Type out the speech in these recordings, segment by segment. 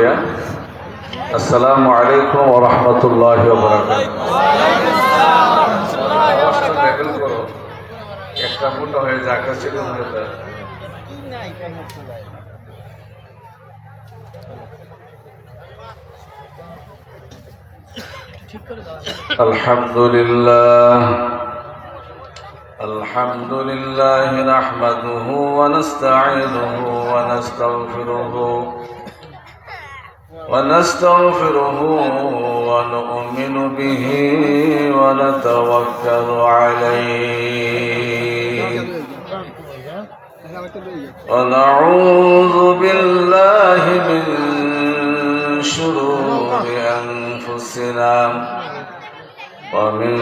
ভাইয়া, আসসালামু আলাইকুম ওয়া রাহমাতুল্লাহি ওয়া বারাকাতুহু। একটা মোটা হয়ে যাক ছিল আলহামদুলিল্লাহ আলহামদুলিল্লাহ নাহমাদুহু ওয়া নাস্তাঈনুহু ওয়া নাস্তাগফিরুহু ونستغفره ونؤمن به ونتوكل عليه ونعوذ بالله من شرور أنفسنا ومن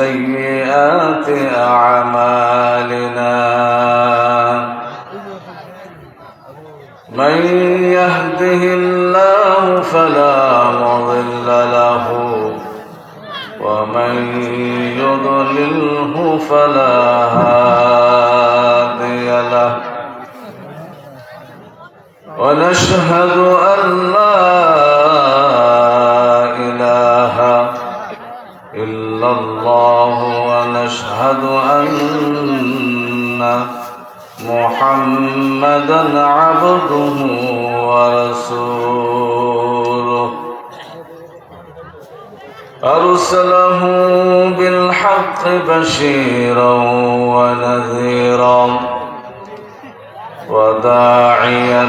سيئات أعمالنا من يهده الله فلا مضل له ومن يضلله فلا هادي له ونشهد أن لا إله إلا الله ونشهد أن محمدًا عبده ورسوله أرسله بالحق بشيرا ونذيرا وداعيا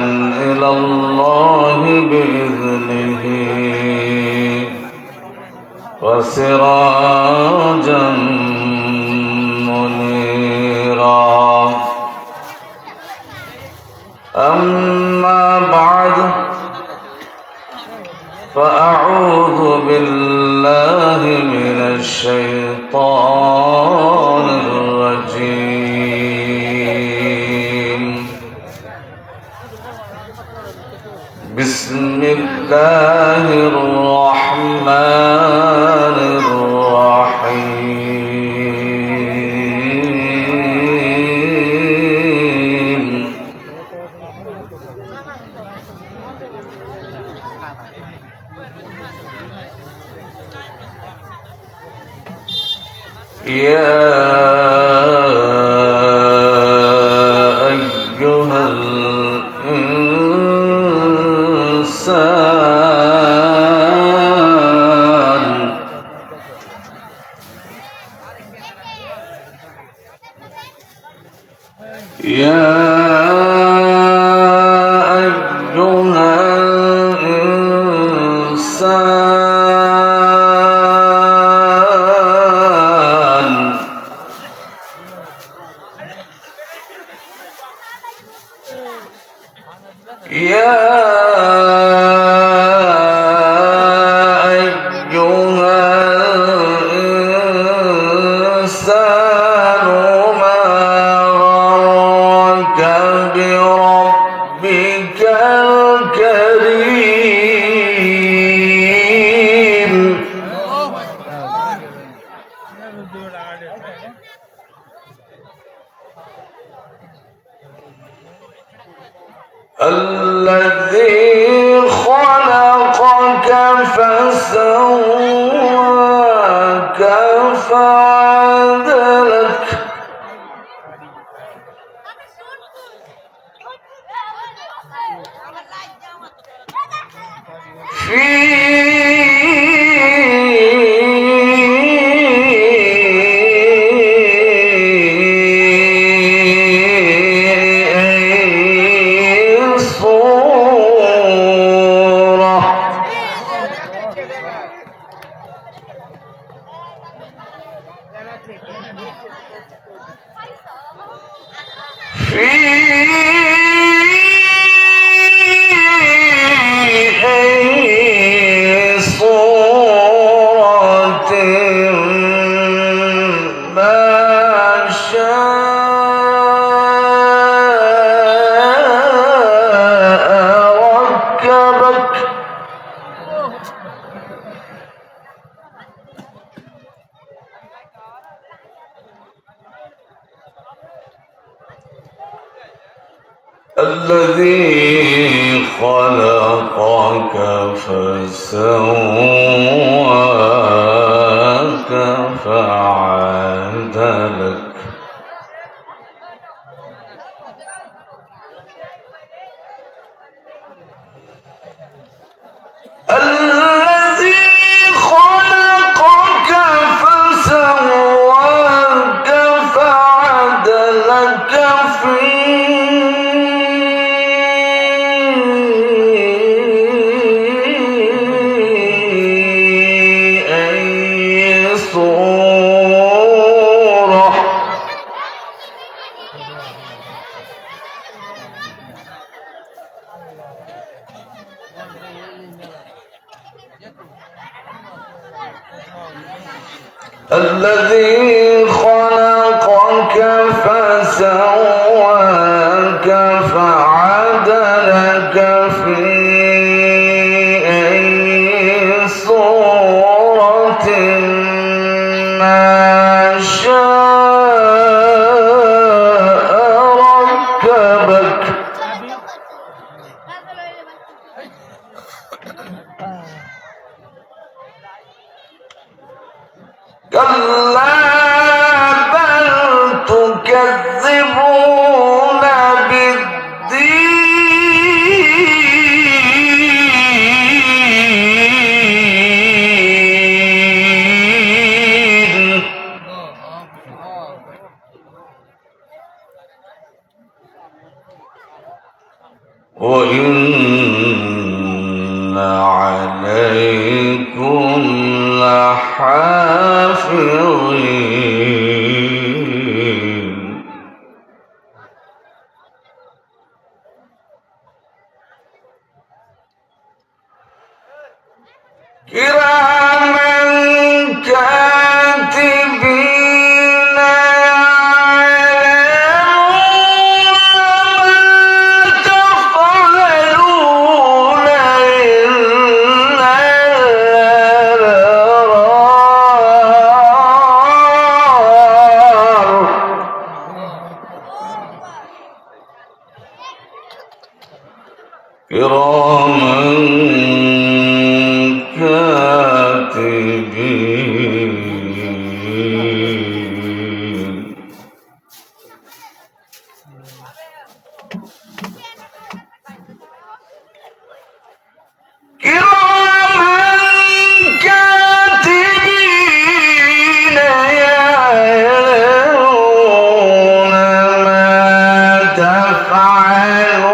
إلى الله بإذنه وسراجا منيرا أما بعد فأعوذ بالله من الشيطان الرجيم بسم الله الرحمن الرحيم يا أيها الإنسان الذي خلقك فسواك فعدلك في الذي خلقك فسواك فعدلك الذي خلقك فسواك فعدلك في أي صورة ما شاء ركبك كلا بل تكذبون بالدين وإن عليكم لحافظين كراما كاتبين يعلمون ما تفعلون إن كراما كاتبين يعلمون ما تفعلون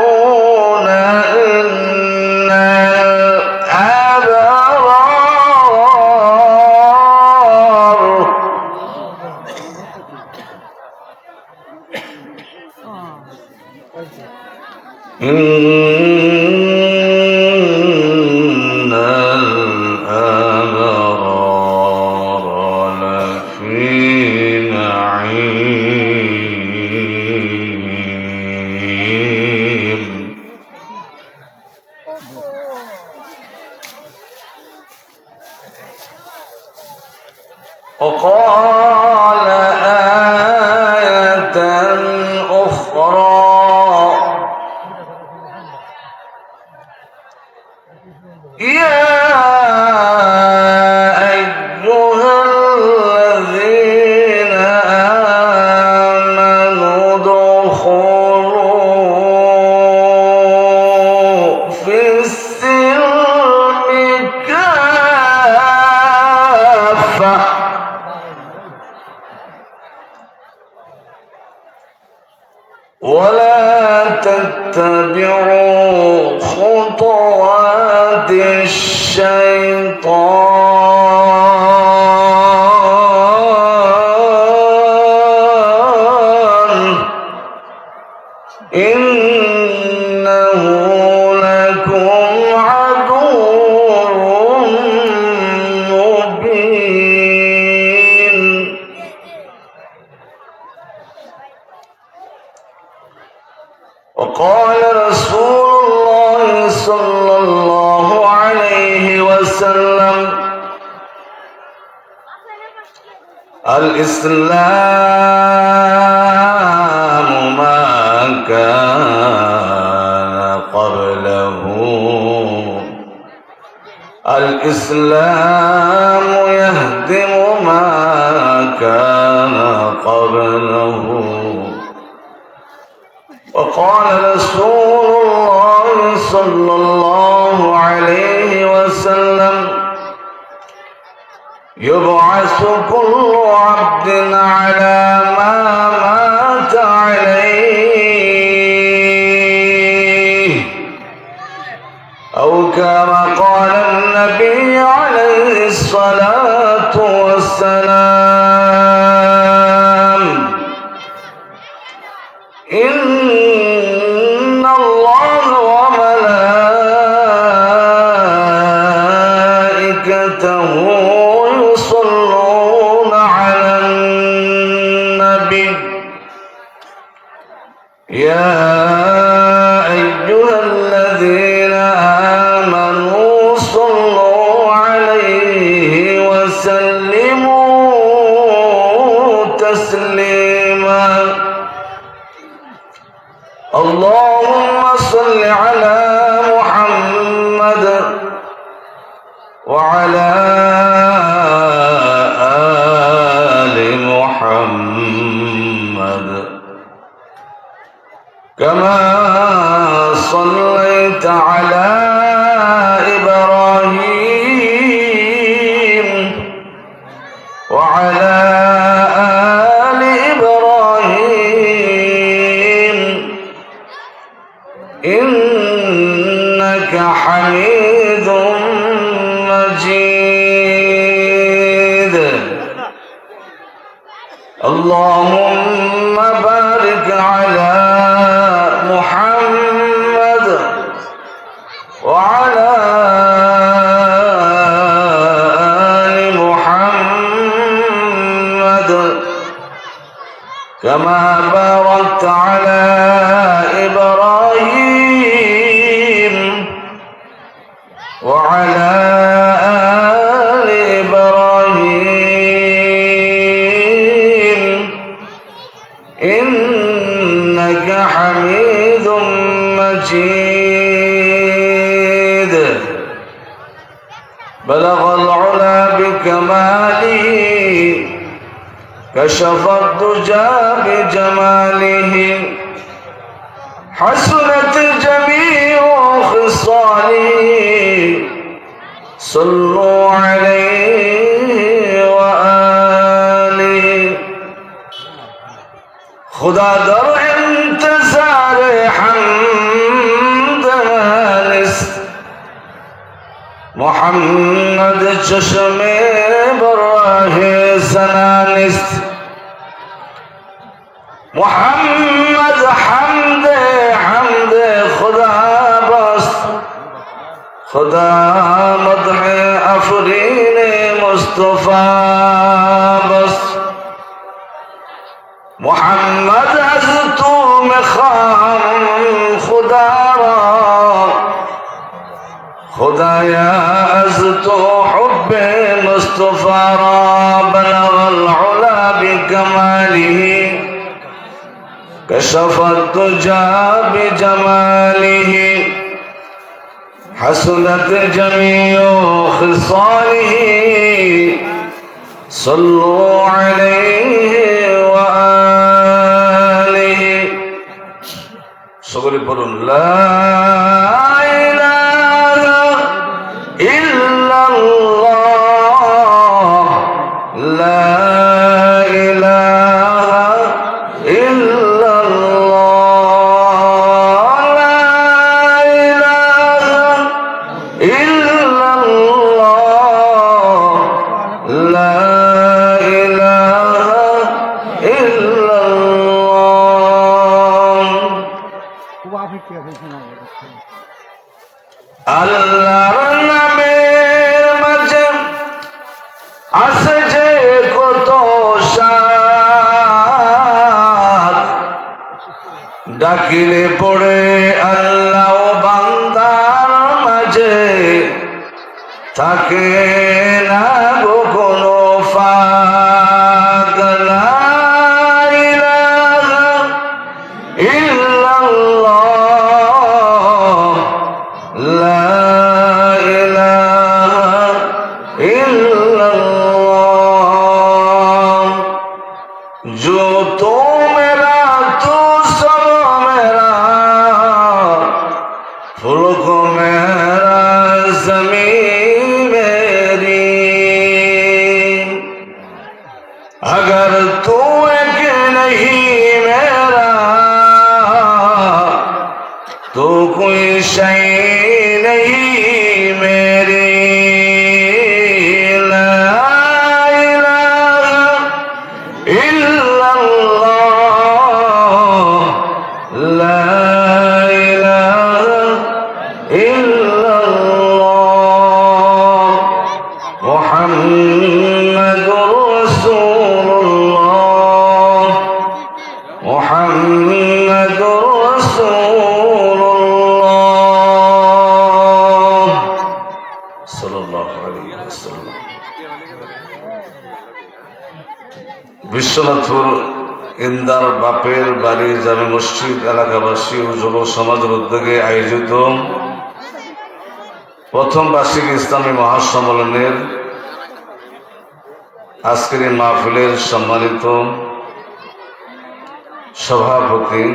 إن الأبرار لفي نعيم وقال آية أخرى يا أيها الذين آمنوا ادخلوا في السلم كافة ولا تتبعوا خطوات الشيطان إنه لكم عدو مبين وقال رسول الله صلى الله عليه وسلم الإسلام ما كان قبله الإسلام يهدم ما كان قبله. وقال رسول الله صلى الله عليه وسلم: يبعث كل عبد على ما مات عليه، أو كما قال النبي عليه الصلاة والسلام: إن الله وملائكته يصلون على النبي يا أيها الذين آمنوا صلوا عليه وسلموا تسليما. اللهم صل على محمد وعلى آل محمد كما صليت على إبراهيم وعلى آل إبراهيم إنك حميد مجيد. اللهم بارك على محمد وعلى آل محمد كما باركت على إبراهيم وعلى آل إبراهيم إنك حميد مجيد. بلغ العلا بكماله، كشف الدجى بجماله، حسنت جميع خصاله، صلوا عليه وآله. خدا در انتظار حمد مانست، محمد چشم براه سنانست. محمد حمد خدا بست، خدا مدح افرین مصطفی بست. محمد از تو میخوام خدا را، خدایا از تو حب مصطفی را. بلغ العلا بکماله، كشف الدجى بجماله، حسنت جميع خصاله، صلوا عليه وآله. সকলে বলুন লা ইলাহা ইল্লাল্লাহ, লা ইলাহা ইল্লাল্লাহ, লা ইলাহা ইল্লাল্লাহ, লা ইলাহা ইল্লাল্লাহ। আল্লাহর নামের মাঝে আছে যে কত শান, ডাকিলে পড়ে আল্লাহ বান্দার মাঝে, থাকে না গো কোনো ফাঁক। লা ইলাহা ইল্লাল্লাহ, লা ইলাহা বিশ্বনাথপুর ইন্দার বাপের বাড়ি জামে মসজিদ এলাকাবাসী ও যুব সমাজের উদ্যোগে আয়োজিত প্রথম বার্ষিক ইসলামী মহাসম্মেলনের আজকের এই মাহফিলের সম্মানিত সভাপতি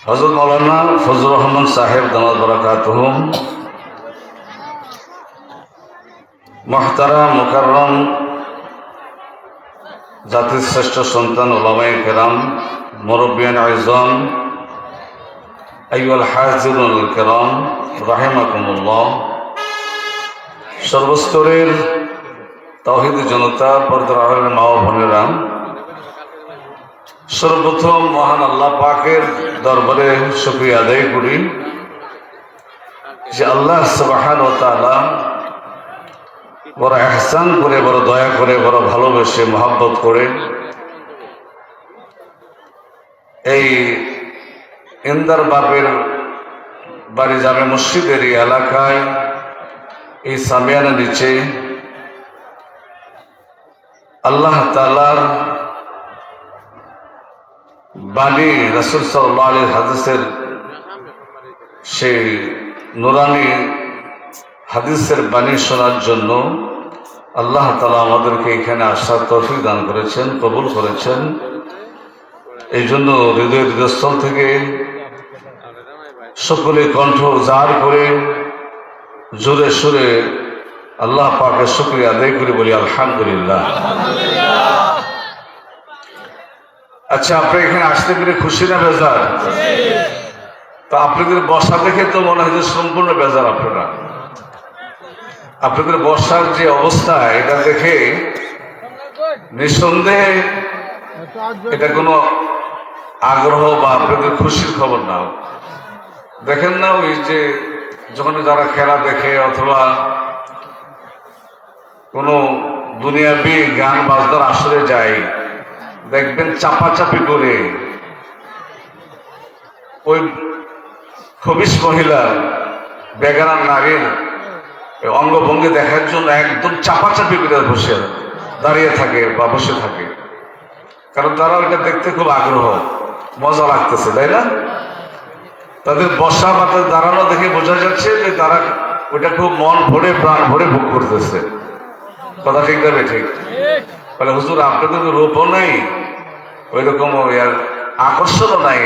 হযরত মাওলানা ফজলুর রহমান সাহেব দামাত বারাকাতুহু, মুহতারাম মুকাররম জাতির শ্রেষ্ঠ সন্তান উলামায়ে কেরাম, মুরব্বিয়ান আযম, আইয়ুহাল হাজিরুল কিরাম রাহিমাকুমুল্লাহ, সর্বস্তরের তাওহীদি জনতা, পর্দার আড়ালের মা ও বোনেরা, সর্বপ্রথম মহান আল্লাহ পাকের দরবারে শুকরিয়া আদায় করি যে আল্লাহ সুবহানাহু ওয়া তাআলা বড় ইহসান করে, বড় দয়া করে, বড় ভালোবেসে, মহব্বত করে এই ইন্দার বাপের বাড়ি জামে মসজিদের এই এলাকায় এই সামিয়ানা নিচে আল্লাহ তাআলার বাণী, রাসূল সাল্লাল্লাহু আলাইহি হাদিসের সেই নুরানি হাদিসের বাণী শোনার জন্য আল্লাহ তাআলা আমাদেরকে এখানে আসার তৌফিক দান করেছেন, কবুল করেছেন। এই জন্য হৃদয়ের হৃদয়স্থল থেকে সকলে কণ্ঠ জার করে জোরে সুরে আল্লাহ পাকের শুকরিয়া আদায় করে বলি আলহামদুলিল্লাহ। আচ্ছা, আপনারা এখানে আসতে পেরে খুশি না বেজার? তো আপনাদের বসা দেখে তো মনে হয় যে সম্পূর্ণ বেজার। আপনাদের বসার যে অবস্থা, এটা দেখে নিঃসন্দেহে এটা কোনো আগ্রহ বা আপনাদের খুশির খবর না। দেখেন না, ওই যে যখন যারা খেলা দেখে অথবা কোনো দুনিয়াবি গান বাজনার আসরে যায়, দেখবেন চাপাচাপি করে ওই খবিশ মহিলা, বেগানা নারীর অঙ্গভঙ্গি দেখার জন্য একদম চাপাচাপি করে বসে দাঁড়িয়ে থাকে বা বসে থাকে, কারণ তারা ওইটা দেখতে খুব আগ্রহ, মজা লাগতেছে, তাই না? তাদের বসা বা তাদের দাঁড়ানো দেখে বোঝা যাচ্ছে যে তারা ওইটা খুব মন ভরে, প্রাণ ভরে ভোগ করতেছে। কথা ঠিক যাবে? ঠিক। বলে হুজুর, আপনাদের তো রূপও নাই, ওই রকম আকর্ষণও নাই,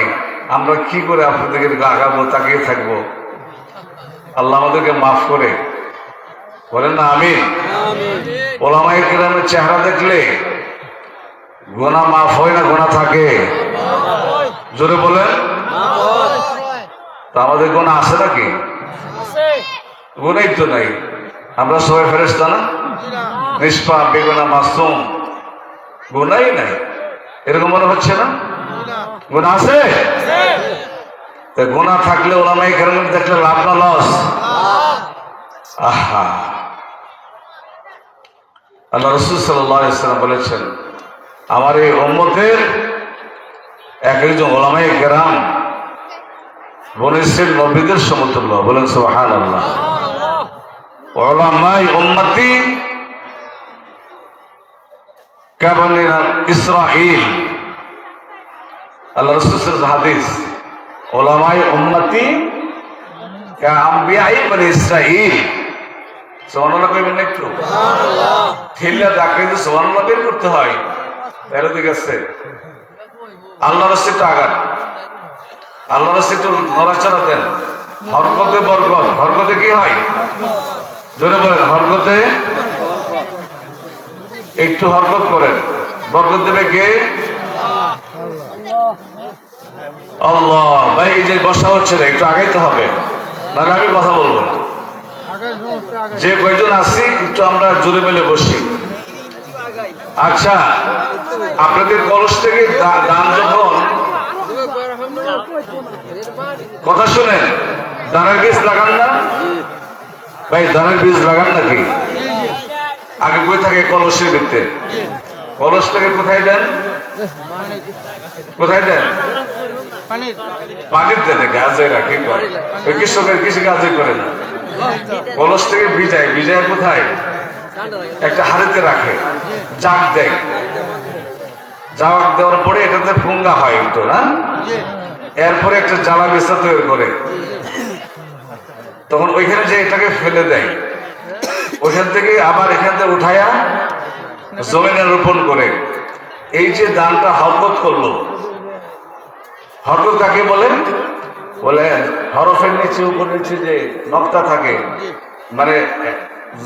আমরা কি করে আপনাদেরকে আগাবো, তাকিয়ে থাকবো? আল্লাহ আমাদেরকে মাফ করে, বলেন না আমিন। ওলামায়ে কেরামের চেহারা দেখলে গুনাহ মাফ হয় না, গুনাহ থাকে? জোরে বলেন। তা আমাদের গুনাহ আছে নাকি? গুনাহই তো নাই। আমরা সবাই ফেরেশতা না? নিষ্পাপ, বেগুনাহ, মাসুম, গুনাহই নাই। এরকম মনে হচ্ছে না? গুনাহ আছে? তা গুনাহ থাকলে ওলামায়ে কেরাম দেখলে লাভ না লস? আহা, আল্লাহ রাসূল সাল্লাল্লাহু আলাইহি ওয়াসাল্লাম বলেছেন, আমার এই উম্মতের এক একজন ওলামায়ে কেরাম বনী ইসরাঈল নবীদের সমতুল্য। বলেন সুবহানাল্লাহ। উলামায়ে উম্মতি কাবনী ইসরাঈল। আল্লাহ রাসূল সাল্লাল্লাহু হাদিস, উলামায়ে উম্মতি কা আমবিয়াই বনী ইসরাঈল। সুবহানাল্লাহ কইবেন না একটু? সুবহানাল্লাহ। ঠিল্লা ডাকে যে সুবহানাল্লাহ বের করতে হয়, তাহলে ঠিক আছে। আল্লাহ রাসূল তো আগান, আল্লাহ রাসূল তো নড়াচড়া দেন। হরকতে বরকত, হরকতে কি হয়? জোরে বলেন, হরকতে একটু হরকত করেন, বরকত দেবে কে? আল্লাহ। ভাই, এই যে বসা হচ্ছে না, একটু আগাইতে হবে, নাহলে আমি কথা বলবো না। যে কয়জন আছি একটু আমরা জোরে মিলে বসি। আচ্ছা, আপনাদের কলস থেকে দান যখন, কথা শুনেন, ধানের বীজ লাগান না ভাই? ধানের বীজ লাগান নাকি? আগে কই থাকে? কলসের ভিতরে। কলসটাকে কোথায় দেন? কোথায় দেন? পানিতে দেখে আজে রাখি করে কৃষকের কৃষি কাজে করে না। কলস থেকে ভিজায়, ভিজায় কোথায়? একটা হাড়িতে রাখে, জাগ দেয়। জাগ দেওয়ার পরে এটাতে ফুঙ্গা হয় একটু না, এরপরে একটা জ্বালা বিস্তার তৈরি করে, তখন ওইখানে যে এটাকে ফেলে দেয়, ওইখান থেকে আবার এখান থেকে উঠায়া জমিনে রোপণ করে। এই যে ধানটা হরকত করলো, হরকত কাকে বলে? বলে হরফের নিচে উপর নিচে যে নকতা থাকে, মানে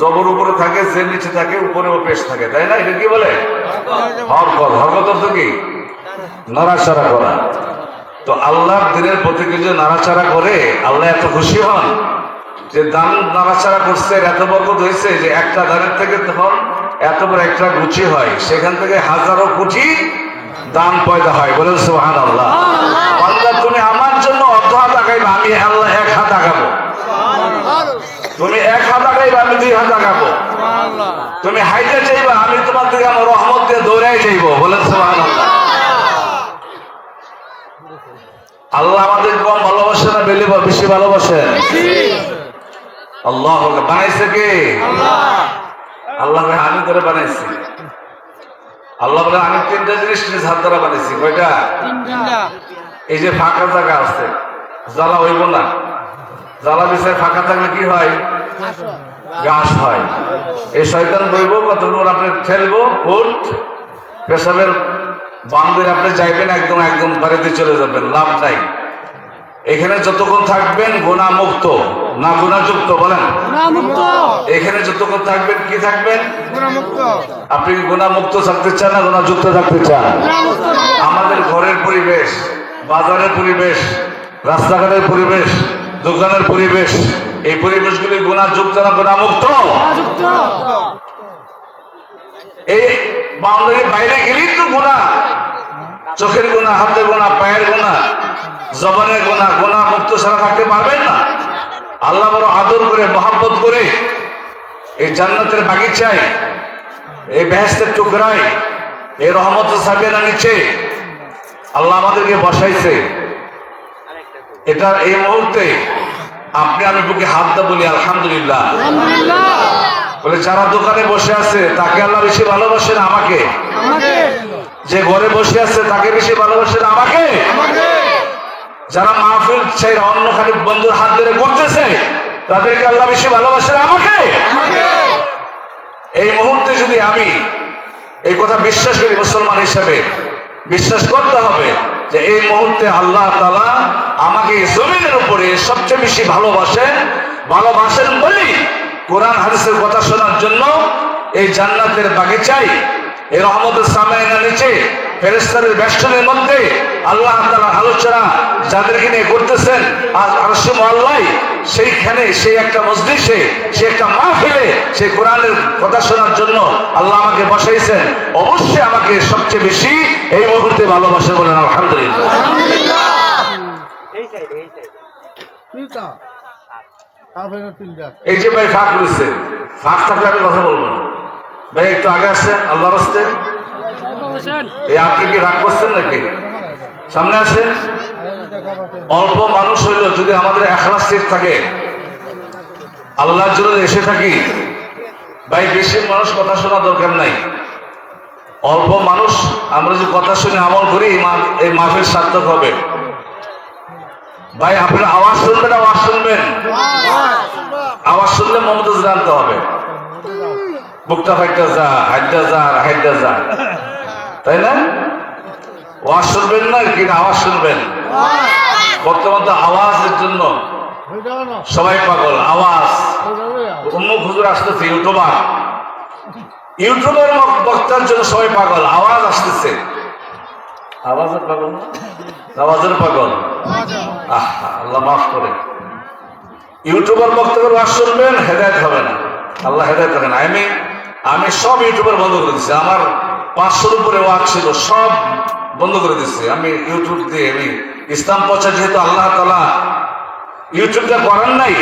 জবর উপরে থাকে, যে নিচে থাকে উপরেও পেশ থাকে, তাই না? এটা কি বলে? হরকত। হরকত অর্থ কি? নাড়াচাড়া করা। তো আল্লাহর দিনের প্রতি কিছু নাড়াচাড়া করে আল্লাহ এত খুশি হন যে দান নাড়াচাড়া করছে, এত বরকত হয়েছে যে একটা দানের থেকে তখন এত বড় একটা গুছি হয়, সেখান থেকে হাজারো কোটি দান পয়দা হয়। বলেন সুবহানাল্লাহ। আল্লাহ তুমি আমার জন্য অর্ধ হাত আগাইবা, আমি আল্লাহ 1 হাত আগাবো। তুমি 1 হাত আগাইবা, আমি 2 হাত আগাবো। তুমি হাইতে চাইবা, আমি তোমার দিকে আমার রহমত দিয়ে দৌড়াই যাইবো। বলেন সুবহানাল্লাহ। আল্লাহ আমাদের কম ভালোবাসে না বেশি ভালোবাসেন? আল্লাহ বানাইছে কে? আল্লাহ। আমি করে বানাইছি। আল্লাহ বলে আমি 3টা জিনিস নিজ হাত দ্বারা বানাইছি। কয়টা? এই যে ফাঁকা জায়গা আছে, জ্বালা হইব না। জ্বালা বিষয় ফাঁকা থাকলে কি হয়? ঘাস হয়। এই শয়তান বইব কতক্ষণ আপনি ঠেলবো, ফুট পেশাবের বান্ধবে আপনি যাইবেন, একদম একদম বাড়িতে চলে যাবেন, লাভ নাই। এখানে যতক্ষণ থাকবেন গুনাহ মুক্ত না গুনাহযুক্ত? বলেন এখানে যতক্ষণ থাকবেন কি থাকবেন? আপনি কি গুনাহ মুক্ত থাকতে চান না গুনাহযুক্ত থাকতে চান? আমাদের ঘরের পরিবেশ, বাজারের পরিবেশ, রাস্তাঘাটের পরিবেশ, দোকানের পরিবেশ, এই পরিবেশগুলি গুনাহযুক্ত না গুনাহমুক্ত? এই বাউন্ডারির বাইরে গেলেই তো গুনাহ। চোখের গুনাহ, হাতের গুনাহ, পায়ের গুনাহ, জবানের গুনাহ, গুনাহ মুক্ত ছাড়া থাকতে পারবেন না। আল্লাহ বড় আদর করে মহব্বত করে এই জান্নাতের বাগিচায়, এই বেহেশতের টুকরায়, এই রহমতের সাবিনা নিচে আল্লাহ আমাদেরকে বসাইছে। এটা এই মুহূর্তে আপনি আমি বুকে হাত দিয়ে বলি আলহামদুলিল্লাহ। বলে যারা দোকানে বসে আছে তাকে আল্লাহ বেশি ভালোবাসেন আমাকে? যে ঘরে বসে আছে তাকে বেশি ভালোবাসেন আমাকে? যারা মাহফিল ছেড়ে অন্য খালি বন্ধুর হাত ধরে ঘুরতেছে তাদেরকে আল্লাহ বেশি ভালোবাসেন আমাকে? এই মুহূর্তে যদি আমি এই কথা বিশ্বাস করি, মুসলমান হিসেবে বিশ্বাস করতে হবে যে এই মুহূর্তে আল্লাহ তাআলা আমাকে জমিনের উপরে সবচেয়ে বেশি ভালোবাসেন বলেই কোরআন হাদিসের কথা শোনার জন্য এই জান্নাতের বাগিচায়, এই রহমতের সামাইনা নিচে ফেরেশতাদের বেষ্টনের মধ্যে আল্লাহ তাআলার আলোচনা যাদেরকে নিয়ে করতেছেন আরশে মুআল্লায়, সেইখানে সেই একটা মজলিসে, সেই একটা মাহফিলে, সেই কোরআনের কথা শোনার জন্য আল্লাহ আমাকে বসাইছেন। অবশ্যই আমাকে সবচেয়ে বেশি এই মুহূর্তে ভালোবাসে। বলেন আলহামদুলিল্লাহ। এই যে ভাই ফাঁক রয়েছে, ফাঁক থাকলে আমি কথা বলবো না। ভাই একটু আগে আসছেন আল্লাহর রাস্তে। এই আপনি কি রাগ করছেন নাকি? সামনে আসেন। অল্প মানুষ হইলেও যদি আমাদের ইখলাস ঠিক থাকে, আল্লাহর জন্য এসে থাকি, ভাই বেশি মানুষ কথা শোনা দরকার নাই। অল্প মানুষ আমরা যে কথা শুনে আমল করি, এই মাহফিল সার্থক হবে। ভাই আপনারা আওয়াজ শুনবেন, আওয়াজ শুনবেন, আওয়াজ শুনলে মমতাজ জানতে হবে। বুকটা ফাইটটা যা, হাইটটা যা, হাইটটা যা, তাই না? আওয়াজ শুনবেন না কি আওয়াজ শুনবেন? বর্তমান তো আওয়াজের জন্য সবাই পাগল। আওয়াজ উম্মুক হুজুর আসতেছে, ইউটিউবের বক্তার জন্য সবাই পাগল। আওয়াজ আসতেছে, আওয়াজের পাগল, আওয়াজের পাগল। আল্লাহ মাফ করে। ইউটিউবার বক্তব্যের ওয়াজ শুনবেন, হেদায়েত হবে না। আল্লাহ হেদায়েত করেন। আমি সব ইউটিউবার বন্ধ করে দিচ্ছি। আমার 500-র উপরে ওয়াজ ছিল, সব বন্ধ করে দিচ্ছি। আমি ইউটিউব দিয়ে আমি ইসলাম প্রচার, যেহেতু আল্লাহ তাআলা ইউটিউবটা করেন নাই?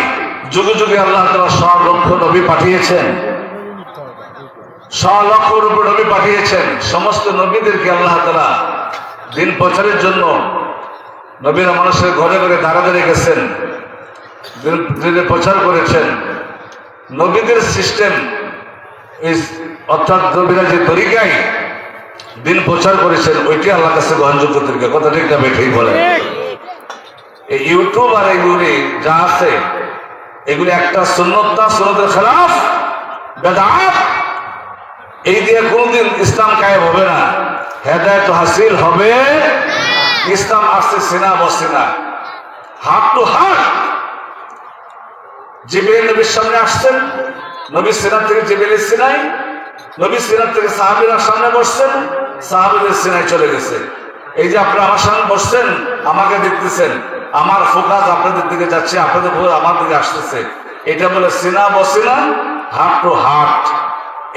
যুগে যুগে আল্লাহ তাআলা সলক্ষ নবী পাঠিয়েছেন, সলক্ষ নবী পাঠিয়েছেন। সমস্ত নবীদেরকে আল্লাহ তাআলা দিন প্রচারের জন্য নবীরা মানুষের ঘরে ঘরে দাঁড়িয়ে গেছেন, দিনে প্রচার করেছেন। নবীদের সিস্টেম অর্থাৎ নবীরা যে তরিকায় দিন প্রচার করেছেন ওইটি আল্লাহর কাছে গ্রহণযোগ্য তরিকা। কথা ঠিক না বেঠিক বলেন? এই ইউটিউব আর এগুলি যা আছে এগুলি একটা সুন্নত না, সুন্নতের খেলাফ, বেদাত। এই দিয়ে কোনদিন ইসলাম কায়েম হবে না, হেদায়েত হাসিল হবে। ইসলাম আসছে সিনা বসিনা, হাত টু হাত। জিবরিল নবীর সামনে আসছেন, নবী সিনা থেকে জিবরিল সিনাই, নবী সিনা থেকে সাহাবীরা সামনে বসছেন, সাহাবীদের সিনাই চলে গেছে। এই যে আপনারা আমার সামনে বসছেন, আমাকে দেখতেছেন, আমার ফোকাস আপনাদের দিকে যাচ্ছে, আপনাদের আমার দিকে আসতেছে। এটা বলে সিনা বসিনা, হাত টু হাত।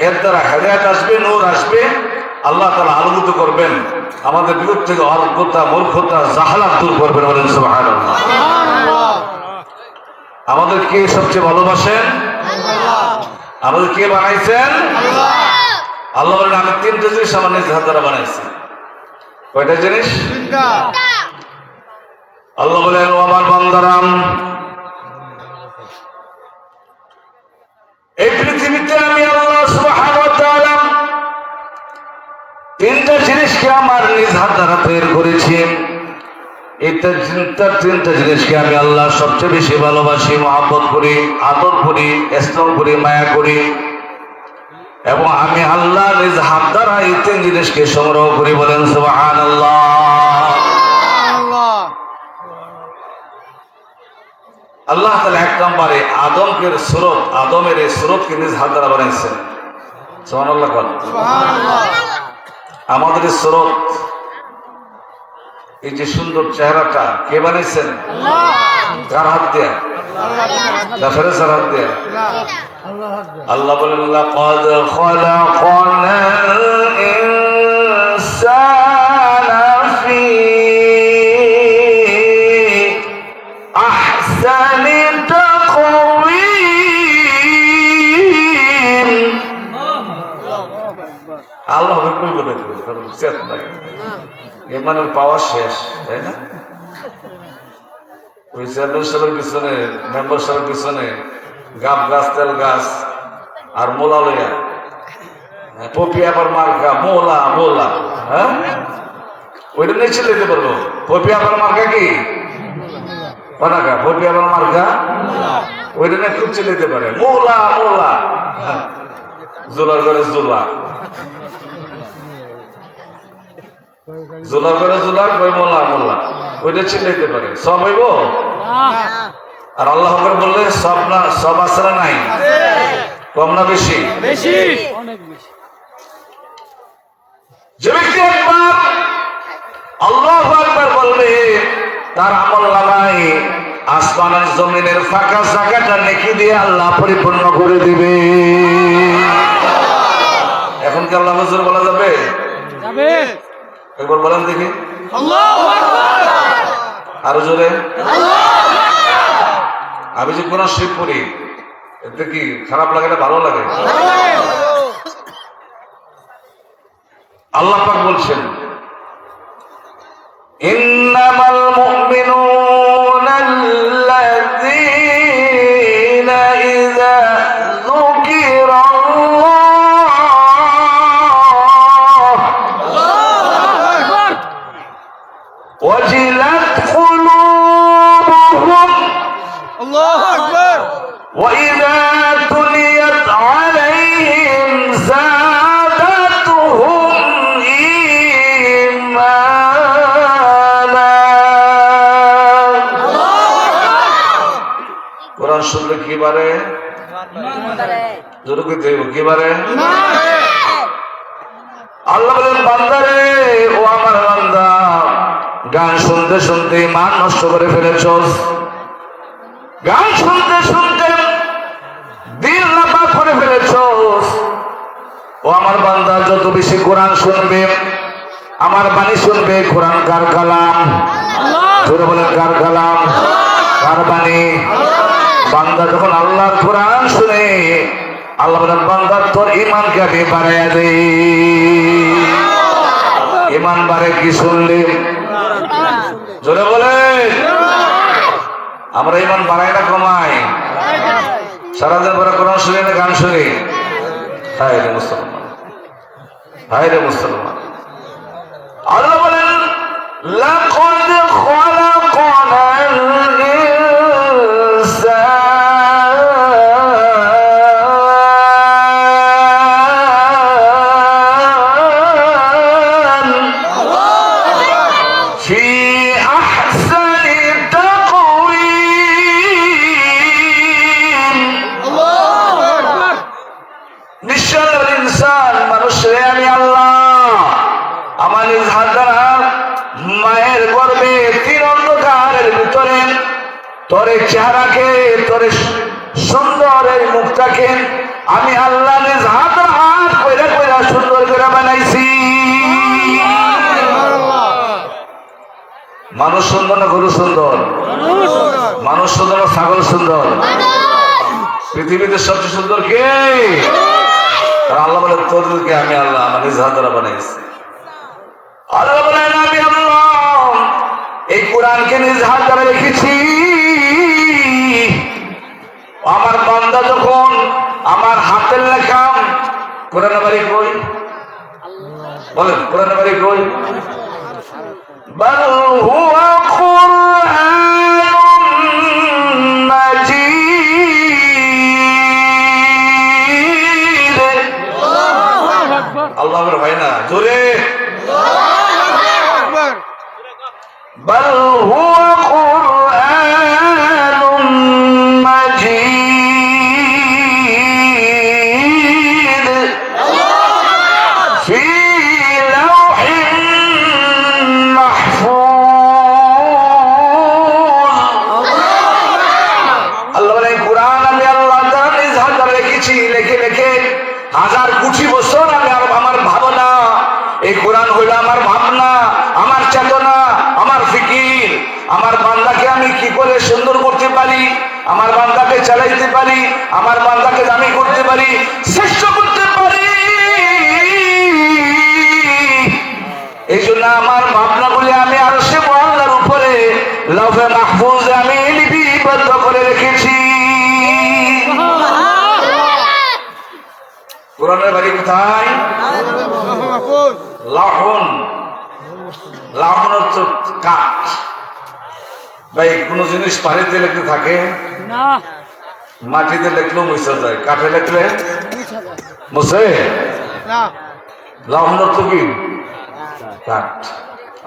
এর দ্বারা হেদায়েত আসবে, নূর আসবে, আল্লাহ তাআলা আলোকিত করবেন, আমাদের বিরুদ্ধ থেকে অজ্ঞতা, মূর্খতা, জাহালাত দূর করবেন। বলেন সুবহানাল্লাহ। আমাদের কে সবচেয়ে ভালোবাসেন? আমাদের কে বানাইছেন? আল্লাহ বলেন আমি তিনটা জিনিস আমার নিজ হাত দ্বারা বানাইছি। কয়টা জিনিস? আল্লাহ বলেন ও আমার বান্দারাম, এই পৃথিবীতে আমি আল্লাহ সুবহানাহু ওয়া তাআলা তিনটা জিনিসকে আমার নিজ হাত দ্বারা তৈরি করেছি। এটা তিনটা জিনিসকে আমি আল্লাহ সবচেয়ে বেশি ভালোবাসি, মহব্বত করি, আদর করি, স্নেহ করি, মায়া করি। এবং আমি আল্লাহ নিজ হাত দ্বারা এই তিন জিনিসকে সংগ্রহ করি। বলেন সুবহানাল্লাহ। আল্লাহ তাআলা এক নম্বরে আদমের এই সুরতকে নিজ হাত দ্বারা বানাইছেন। সুবহানাল্লাহ। আমাদের এই সুরত, এই যে সুন্দর চেহারাটা কে বানাইছেন? কার হাত দিয়ে? ফেরেশতার হাত দিয়ে। আল্লাহ বলেন লাকাদ খালাকানাল ইনসানা ফি আহসানি তাকওয়িম। আল্লাহ হুকুম করে ইমানের পাওয়ার শেষ, তাই না? ওই চেয়ারম্যান সাহেবের পিছনে, মেম্বার সাহেবের পিছনে গাব গাছ, তেল গাছ আর মোলা লইয়া, পপি আবার মার্কা মোলা মোলা, হ্যাঁ ওইটা নিয়ে ছিল দিতে পারবো। পপি আবার মার্কা কি পানাকা, পপি আবার মার্কা ওইটা নিয়ে খুব চলে যেতে পারে। মোলা মোলা, জোলার করে জোলা, জোলা করে জোলা, ওই মোল্লা মোল্লা, ওইটা চিল্লাইতে পারে। সব হইব? আর আল্লাহ করে বললে সব না, সব আছে না নাই? কম না বেশি? যে ব্যক্তি একবার আল্লাহু আকবার বলবে তার আমল নামায় আসমান আর জমিনের ফাঁকা জায়গাটা নেকি দিয়ে আল্লাহ পরিপূর্ণ করে দিবে। এখন কি আল্লাহ হুজুর বলা যাবে? একবার বলেন দেখি আল্লাহু আকবার, আরো জোরে। আমি যে কোরআন শরীফ পড়ি এতে কি খারাপ লাগে না ভালো লাগে? আল্লাহ পাক বলছেন ইন্নামাল মুমিনুনা আল্লাযীনা ইযা وجلت قلوبهم الله أكبر وإذا تليت عليهم زادتهم إيمانا। কোরআন শুনলে কি বারে? জোরে কইতে হইব, কি বারে? আল্লাহ বলেন বান্দারে, ও আমার বান্দা, গান শুনতে শুনতে ইমান নষ্ট করে ফেলেছস, গান শুনতে শুনতে দিল নাপাক করে ফেলেছস। ও আমার বান্দা, যত বেশি কোরআন শুনবে, আমার বাণী শুনবে, কোরআন কার কালাম? জোরে বলেন কার কালাম? কার বাণী? বান্দা যখন আল্লাহর কোরআন শুনে আল্লাহ বলেন বান্দা তোর ঈমানকে আমি বাড়াইয়া দেই। ঈমান বাড়ে কি শুনলি? জোরে বলে। আমরা ঈমান বাড়াই না কমাই? সারাদিন পরে কোরআন শুনি না গান শুনি? হায় রে মুসলমান, হায় রে মুসলমান। আল্লাহ বলেন লাকাদ খালাকানাল ইনসান ফি আহসানি তাকওয়িম। নিশ্চয় ইনসান মানুষরে আমি আল্লাহ আমার নিজ হাত দ্বারা মায়ের গর্ভে তিন অন্ধকারের ভিতরে তোর চেহারাকে তোর সুন্দর এই মুখটাকে আমি আল্লাহ নিজ হাত কইরা কইরা সুন্দর করে বানাইছি। মানুষ সুন্দর না গরু সুন্দর? মানুষ সুন্দর না ছাগল সুন্দর? পৃথিবীতে সবচেয়ে সুন্দর কে? আল্লাহ বলে তোদেরকে আমি আল্লাহ আমার নিজ হাত দ্বারা বানাইছি। আল্লাহ বলেন আমি আল্লাহ এই কোরআনকে নিজ হাত দ্বারা রেখেছি। আমার বান্দা যখন আমার হাতের লেখা কোরআন বাড়ি কই বলেন, কোরআন বাড়ি কই? বাল হুয়া কুরআনুম মাজিদ। আল্লাহর ভাই না জোরে بل هو قرآن مجيد في لوح محفوظ। আল্লাহ বলে কোরআন আমি আল্লাহ তাআলা নিজ হাত দ্বারা রেখেছি। লিখে লিখে হাজার কোটি বছর আমি আমার ভাবনা, এই কোরআন হইল আমার ভাবনা, আমার চেতনা, আমার ফিকির। আমার বান্দাকে আমি কি করে সুন্দর করতে পারি, আমার বান্দাকে চালাইতে পারি, আমার বান্দাকে দামি করতে পারি, শ্রেষ্ঠ করতে পারি। এই জন্য আমার ভাবনাগুলি আমি আরশে মুআল্লার উপরে লাউহে মাহফুজে আমি লিপিবদ্ধ করে রেখেছি। কোরআনের বাড়ি কোথায়? লাহুন। লাহুন হচ্ছে কাঠ। ভাই কোন জিনিস পানিতে লেখলে থাকে না, মাটিতে লেখলেও মুছা যায়, কাঠে লেখলে মুছে না। লাহুন অর্থ কি? কাঠ।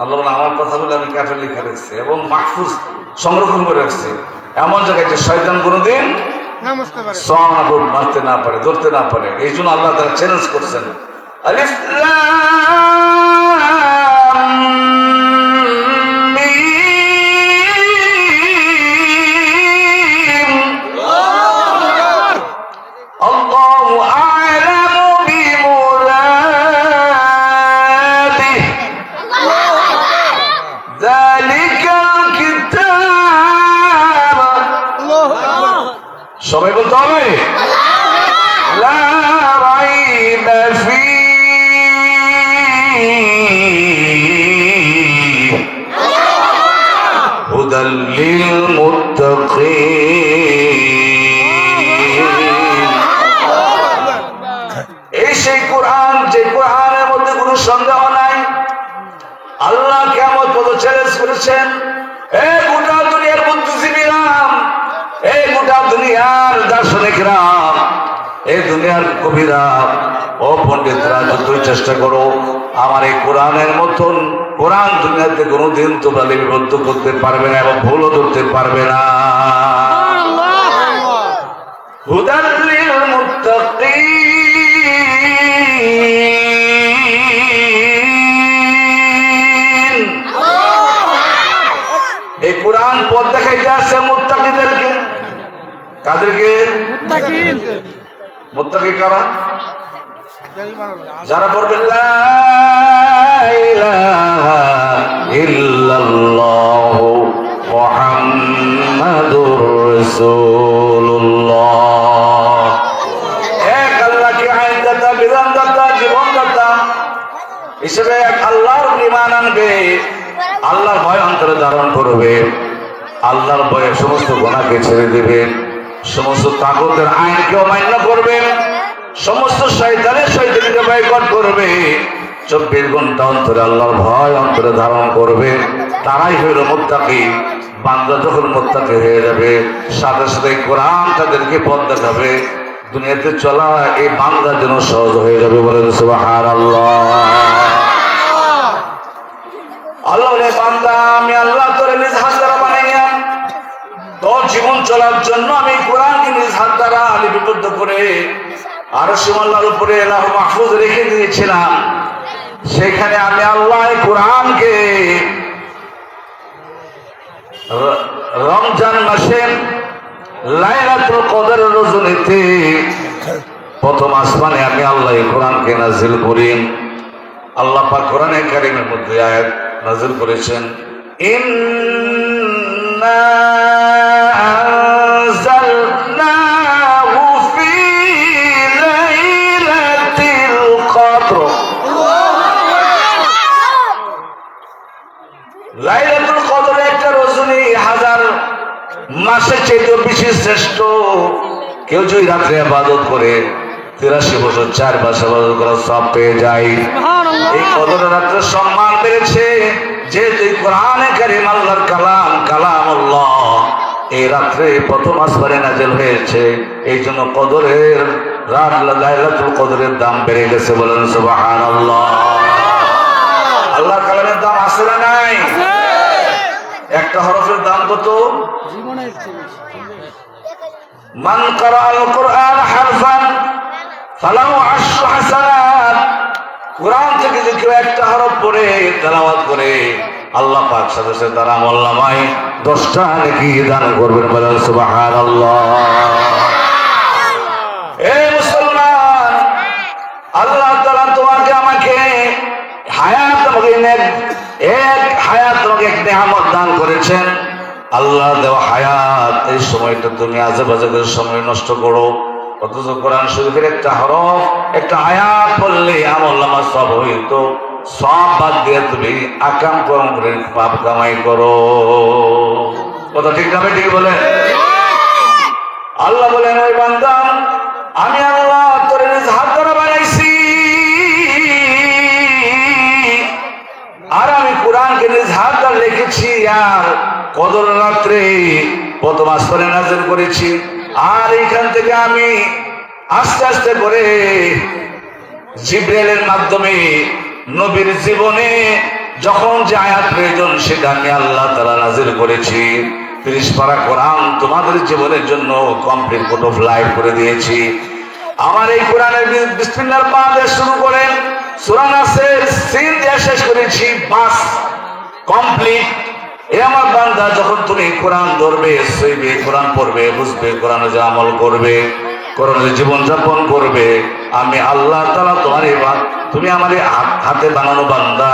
আল্লাহ বলে আমার কথা বলে আমি কাঠে লেখা রেখেছি এবং মাহফুজ সংরক্ষণ করে রাখছি এমন জায়গায় যে শয়তান কোনোদিন মারতে না পারে, ধরতে না পারে। এই জন্য আল্লাহ তারা চ্যালেঞ্জ করছেন। আলিফ লাম মিম। আল্লাহু আ'লামু বিমুরাদিহি। যালিকাল কিতাব। সবাই বলতে হবে লা রাইবা ফীহি হুদাল লিল মুত্তাকিন। এই সেই কোরআন যে কোরআনের মধ্যে কোনো সন্দেহ নাই। আল্লাহ কিয়ামত পর্যন্ত চ্যালেঞ্জ করেছেন, এই গোটা দুনিয়ার বুদ্ধিজীবীরা, এই গোটা দুনিয়ার দার্শনিকরা, এই দুনিয়ার কবিরা, ও পণ্ডিতরা, যতই চেষ্টা করো আমার এই কোরআনের মতন কোরআন দুনিয়াতে কোনোদিন তোমরা লিপিবদ্ধ করতে পারবে না এবং ভুলও ধরতে পারবে না। হুদাল লিল মুত্তাকিন। এই কোরআন পথ দেখাইতে আসছে মুত্তাকিদেরকে। কাদেরকে? মুত্তাকি কারা? যারা বলবেন লা ইলাহা ইল্লাল্লাহু মুহাম্মাদুর মুহাম্মাদুর রাসূলুল্লাহ। এক আল্লাহকে আইনদাতা, বিধানদাতা, জীবনদাতা হিসেবে এক আল্লাহর ঈমান আনবে, আল্লাহর ভয় অন্তরে ধারণ করবে, আল্লাহর ভয়ে সমস্ত গুনাহকে ছেড়ে দেবে, সমস্ত তাগুতের আইনকে অমান্য করবে, সমস্ত শয়তানিকে বয়কট করবে, 24 ঘন্টা অন্তরে আল্লাহর ভয় অন্তরে ধারণ করবে, তারাই হইল মুত্তাকি। বান্দা যখন মুত্তাকি হয়ে যাবে, সাথে সাথে কোরআন তাদেরকে পথ দেখাবে, দুনিয়াতে চলা এই বান্দার জন্য সহজ হয়ে যাবে। বলেন সুবহানাল্লাহ। আল্লাহ বলে, বান্দা আমি আল্লাহ তোরে নিজ হাত দ্বারা বানাইয়া তোর জীবন চলার জন্য আমি কোরআনকে নিজ হাত দ্বারা লিপিবদ্ধ করে আরশের আল্লাহর উপরে লাউহ মাহফুজ রেখে দিয়েছিলাম। সেখানে আমি আল্লাহ কোরআনকে রমজান মাসে লাইলাতুল কদর রজনীতে প্রথম আসমানে আমি আল্লাহ কোরআনকে নাজিল করি। আল্লাহ পাক কোরআনে কারীমের মধ্যে আয়াত নাজিল করেছেন, ইন্না আনজালনাহু ফি লাইলাতিল কদর। লাইলাতুল কদর একটা রজনী হাজার মাসের চেয়ে বেশি শ্রেষ্ঠ। কেউ যদি রাত্রে ইবাদত করে 83 বছর 4 মাস ইবাদত করার সওয়াব পেয়ে যায়। এই কদর রাত্রে সম্মান পেয়েছে যেহেতু কোরআনে কারীম আল্লাহর কালামুল্লাহ এই রাত্রে প্রথম আসমানে নাযিল হয়েছে, এই জন্য কদরের রাত লাইলাতুল কদরের দাম বেড়ে গেছে। বলেন সুবহানাল্লাহ। আল্লাহর কালামের দাম আছে না নাই? একটা হরফের দাম কত? মান ক্বারাআল কুরআন হারফান ফালাহু 10 হাসানাত। কোরআন থেকে যে কেউ একটা হরফ পড়ে তেলাওয়াত করে আল্লাহ পাক সাথে সাথে তার আমলনামায় 10টা নেকি দান করবেন। বলেন সুবহানাল্লাহ। এ মুসলমান, আল্লাহ তাআলা তোমাকে আমাকে হায়াত তোমাকে এক নেয়ামত দান করেছেন। আল্লাহ দেওয়া হায়াত, এই সময়টা তুমি আজে বাজে করে সময় নষ্ট করো, অথচ কোরআন শরীফের একটা হরফ একটা আয়াত পড়লে আমলনামা সব হইতো, সব বাদ দিয়ে তুমি আকাম কর্ম করে পাপ কামাই করো। কথা ঠিক না? ঠিক বলে। আল্লাহ বলেন, ওই বান্দা আমি আল্লাহ তোর নিজ হাত দ্বারা বানাইছি, আর আমি কোরআনকে নিজ হাত দ্বারা লিখেছি, আর কদর রাত্রে প্রথম আসমানে নাযিল করেছি। আর এইখান থেকে আমি আস্তে আস্তে করে জিবরাইলের মাধ্যমে নবীর জীবনে যখন যে আয়াত প্রয়োজন সেটা আমি আল্লাহ তাআলা নাযিল করেছি। 30 পারা কোরআন তোমাদের জীবনের জন্য কমপ্লিট কোড অফ লাইফ করে দিয়েছি। আমার এই কোরআনের বিসমিল্লাহর পা দিয়ে শুরু করে সূরা নাসের সিন দিয়ে শেষ করেছি, বাস কমপ্লিট। এ আমার বান্দা, যখন তুমি কোরআন ধরবে, সইবে, কোরআন পড়বে, বুঝবে, কোরআনে যে আমল করবে, কোরআনে জীবন যাপন করবে, আমি আল্লাহ তাআলা তুমি আমার হাতে বানানো বান্দা,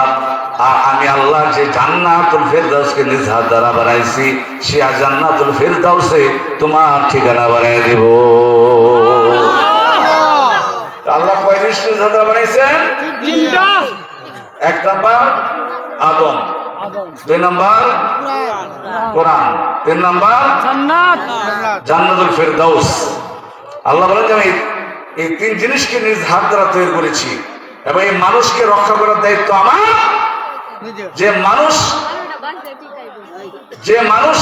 আর আমি আল্লাহ যে জান্নাতুল ফেরদাউসকে নিজ হাত দ্বারা বানাইছি, সে জান্নাতুল ফেরদাউসে তোমার ঠিকানা বানিয়ে দেব। আল্লাহ কয় জিনিস নিজ হাত দ্বারা বানাইছেন? 3টা। 1 নাম্বার আদম, 2 নাম্বার কোরআন, 3 নাম্বার জান্নাতুল ফেরদাউস। আল্লাহ বলেন যে আমি এই 3 জিনিসকে নিজ হাত দ্বারা তৈরি করেছি, এবং এই মানুষকে রক্ষা করার দায়িত্ব আমার। যে মানুষ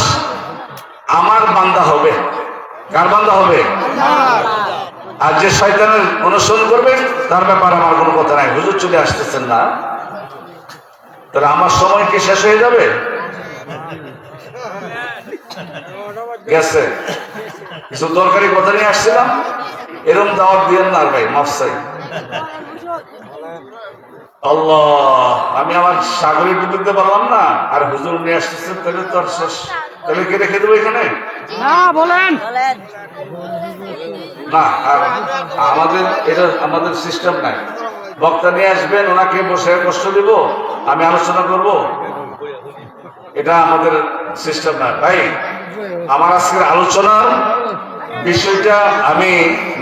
আমার বান্দা হবে, কার বান্দা হবে? আর যে শয়তানের অনুসরণ করবে তার ব্যাপারে আমার কোনো কথা নাই। হুজুর চলে আসতেছেন না, তাহলে আমার সময় কি শেষ হয়ে যাবে? গেছে। কিছু দরকারি কথা নিয়ে আসছিলাম, এরকম দাওয়াত দিয়েন না ভাই, মাফ চাই। আল্লাহ, আমি আমার সাগরে ডুবতে পারলাম না, আর হুজুর নিয়ে আসতেছেন, তাহলে তো আর শেষ। তাহলে কে রেখে দেবো এখানে? না, বলেন না। আর আমাদের সিস্টেম নাই। বক্তা নিয়ে আসবেন, ওনাকে বসে কষ্ট দিব, আমি আলোচনা করব, এটা আমাদের সিস্টেম না ভাই। আমার আজকের আলোচনার বিষয়টা আমি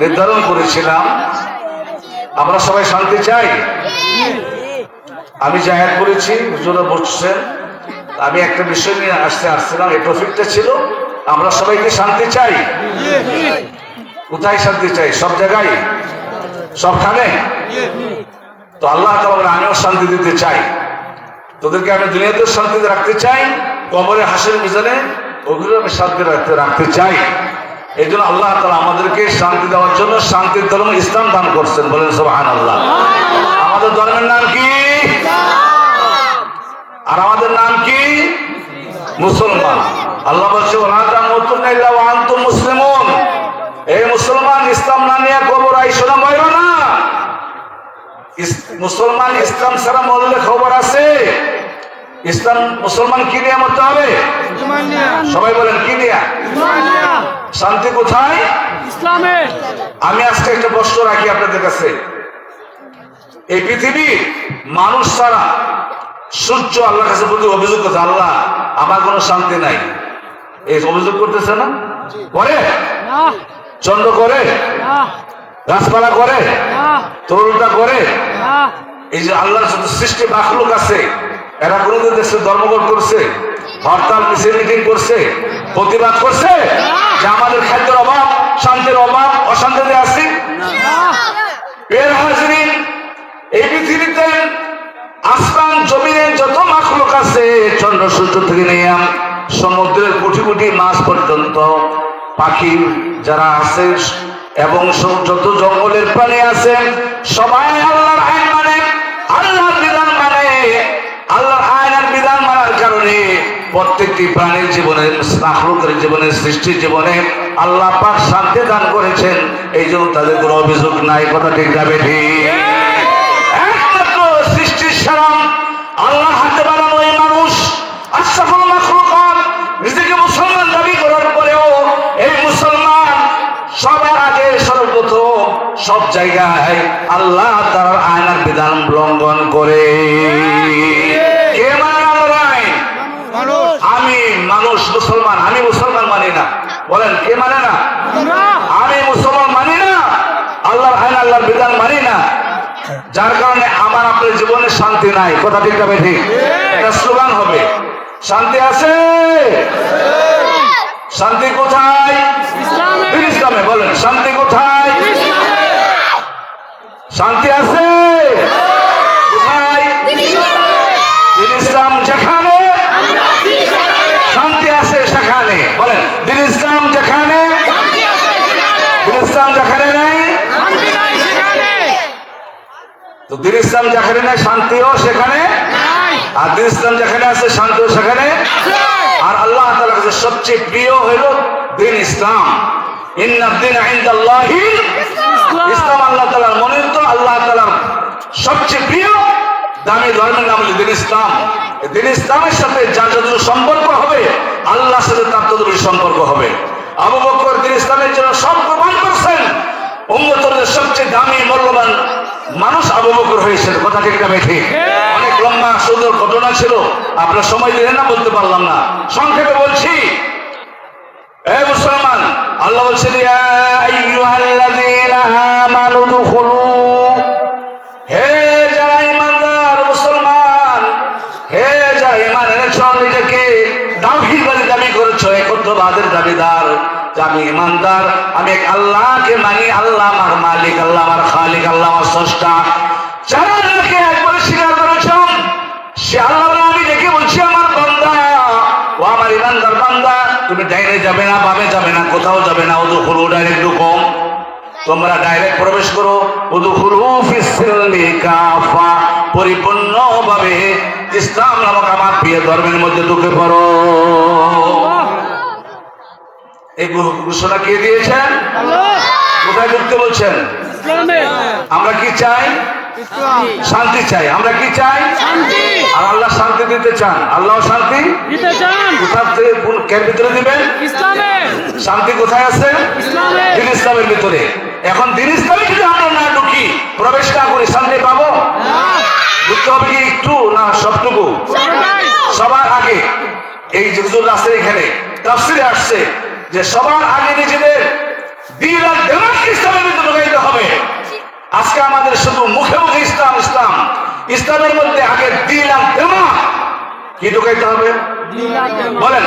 নির্ধারণ করেছিলাম, আমরা সবাই শান্তি চাই। আমি জাহের করেছি, হুজুরা বসছেন, আমি একটা বিষয় নিয়ে আসছিলাম, এই টপিকটা ছিল আমরা সবাইকে শান্তি চাই। কোথায় শান্তি চাই? সব জায়গায়, সবখানে। তো আল্লাহ তাআলা আমিও শান্তি দিতে চাই, তোদেরকে আমি দুনিয়াতেও শান্তিতে রাখতে চাই, কবরে হাসির মিজানে ওগুলো আমি শান্তি রাখতে চাই। এই জন্য আল্লাহ তাআলা আমাদেরকে শান্তি দেওয়ার জন্য শান্তির ধর্ম ইসলাম দান করছেন, বলেন সুবহানাল্লাহ। আমাদের ধর্মের নাম কি? আর আমাদের নাম কি? মুসলমান। আল্লাহ বলছে ওয়ালা তামুতুন্না ইল্লা ওয়া আনতুম মুসলিমুন। এই মুসলমান, ইসলাম না নিয়ে কবর আইসো না, মরো না। মুসলমান ইসলাম ছাড়া মরলে খবর আছে? ইসলাম মুসলমান কি নিয়ে মরতে হবে? সবাই বলেন কি নিয়ে? শান্তি কোথায়? ইসলামে। আমি আজকে একটা প্রশ্ন রাখি আপনাদের কাছে, এই পৃথিবীর মানুষ ছাড়া সূর্য আল্লাহর কাছে প্রতি অভিযোগ করছে, আল্লাহ আমার কোনো শান্তি নাই। এই অভিযোগ করতেছে না? করে? চন্দ্র করে? গাছপালা করে? তরুণটা করে? এই যে আল্লাহর যত সৃষ্টি মাখলুক আছে, এরা কোনোদিন দেশে ধর্মঘট করছে, হরতাল মিছিল মিটিং করছে, প্রতিবাদ করছে যে আমাদের খাদ্যের অভাব, শান্তির অভাব, অশান্তিতে আছি? এই পৃথিবীতে আসমান জমিনে যত মাখলুক আছে, চন্দ্র সূর্য থেকে নিয়ে সমুদ্রের কোটি কোটি মাছ পর্যন্ত, পাখি যারা আছে এবং যত জঙ্গলের প্রাণী আছে, সবাই আল্লাহর আইন মানে, আল্লাহর বিধান মানে। আল্লাহর আইন আর বিধান মানার কারণে প্রত্যেকটি প্রাণীর জীবনে, মাখলুকের জীবনে, সৃষ্টির জীবনে আল্লাহ পাক শান্তি দান করেছেন। এই জন্য তাদের কোনো অভিযোগ নাই। কথা ঠিক যাবে? ঠিক। একমাত্র সৃষ্টির সারাম আল্লাহ হাতে বানানো এই মানুষ, আশরাফুল মাখলুকাত, নিজেকে মুসলমান দাবি করার পরেও এই মুসলমান সবার আগে সর্বপ্রথম সব জায়গায় আল্লাহ তার আইনের বিধান লঙ্ঘন করে। কে মানে আল্লাহর আইন? আমি মানুষ, মুসলমান। আমি মুসলমান মানি না। বলেন কে মানে না? আমি মুসলমান মানি না, আল্লাহর আইন আল্লাহর বিধান মানি না, যার কারণে আমার আপনার জীবনে শান্তি নাই। কথা ঠিক যাবে? ঠিক। এটা স্লোগান হবে, শান্তি আছে? শান্তি কোথায়? ইসলামে। বলেন শান্তি কোথায়? শান্তি আছে কোথায়? দিন ইসলাম যেখানে শান্তি আছে সেখানে। বলেন দিন ইসলাম যেখানে, দিন ইসলাম যেখানে নেই, তো দিন ইসলাম যেখানে নেই শান্তিও সেখানে, আর দিন ইসলাম যেখানে আছে শান্তিও সেখানে। আর আল্লাহ তাআলার কাছে সবচেয়ে প্রিয় হলো দিন ইসলাম। ইন্নাদ-দীনা ইনদাল্লাহিল ইসলাম। আল্লাহ তাআলার মনোনীত, আল্লাহ তাআলার সবচেয়ে প্রিয় দামি ধর্মের নাম হলো দিন ইসলাম। দিন ইসলামের সাথে যার যতটুকু সম্পর্ক হবে, আল্লাহর সাথে তার ততটুকু সম্পর্ক হবে। আবু বকর দিন ইসলামের জন্য সব কোরবান করছেন। উম্মতের সবচেয়ে দামি মূল্যবান মানুষ আবু বকর হয়েছেন। কথা ঠিক না? ঠিক। অনেক লম্বা সুন্দর ঘটনা ছিল, আপনার সময় দিলেন না, বলতে পারলাম না, সংক্ষেপে বলছি। এ মুসলমান, আল্লাহ বলছেন ইয়া আইয়ুহাল্লাযীনা আমানু দুখুলু, হে যারা ঈমানদার মুসলমান, হে যারা ঈমান এনেছো, নিজেকে তাওহীদের দাবি করেছো, একত্ববাদের দাবিদার, আমি ঈমানদার, আমি এক আল্লাহকে মানি, আল্লাহ আমার মালিক, আল্লাহ আমার খালিক, আল্লাহ আমার স্রষ্টা। যারা আল্লাহকে একবার স্বীকার করেছো, সে আল্লাহ আমি দেখে বলছি আমার বান্দা, ও আমার ঈমানদার বান্দা, তুমি ডাইরে যাবে না, বামে যাবে না, কোথাও যাবে না, উদখুলু ডাইরেক্ট ঢুকো, তোমরা ডাইরেক্ট প্রবেশ করো। উদখুলু ফিস-সিলমি কাফা, পরিপূর্ণভাবে ইসলাম নামক আমার প্রিয় ধর্মের মধ্যে ঢুকে পড়ো। এই ঘোষণা কে দিয়েছেন? কোথায় ঢুকতে বলছেন? আমরা কি চাই? শান্তি চাই। আমরা কি চাই? আর আল্লাহ শান্তি দিতে চান। আল্লাহ শান্তি দিতে চান। কোথার থেকে, কোন ভিতরে দিবেন? ইসলামে। শান্তি কোথায় আছে? ইসলামে। দিন ইসলামের ভিতরে। এখন দিন ইসলামে যদি আমরা না ঢুকি, প্রবেশ না করি, শান্তি পাবো? ঢুকতে হবে কি একটু না সবটুকু? সবার আগে এই যে হুজুর আসছে এখানে তাফসিরে আসছে যে সবার আগে নিজেদের দিল আর দিমাগ ইসলামের মধ্যে ঢুকাইতে হবে। আজকে আমাদের শুধু মুখে মুখে ইসলাম ইসলাম, ইসলামের মধ্যে আগে দিল আর দিমাগ কি ঢুকাইতে হবে বলেন।